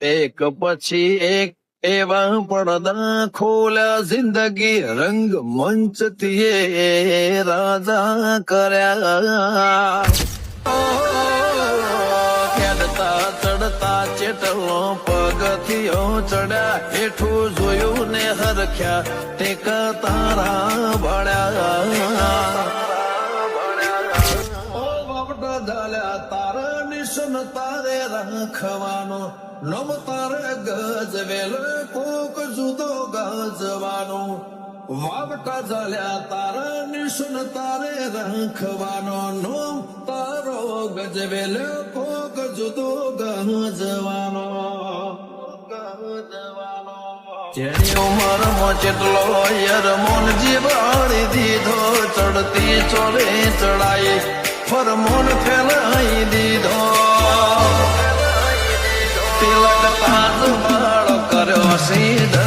એક પછી એક એવા પડદા ખોલ્યા જિંદગી રંગ મંચથી રાજા કર્યા. ખેડતા ચડતા ચેટલો પગથિયો ચડ્યા હેઠું જોયું ને હરખ્યા ટેક તારા ભળ્યા. ઝાલ્યા તારા નિશન તારે રાખવાનો નમ તારે ગજવેલ કોક જુદો ગજવાનો. વાવટા ઝાલ્યા તારા નિશન તારે રાખવાનો નમ તારો ગજવેલ કોક જુદો ગજવાનો. જેની ઉંમરમાં જેટલો યરમોન જીવાડી દીધો ચડતી ચોરે ચડાઈ ફરમોન ફેલાઈ દીધો. તિલક તાજ બાળ કર્યો સીધ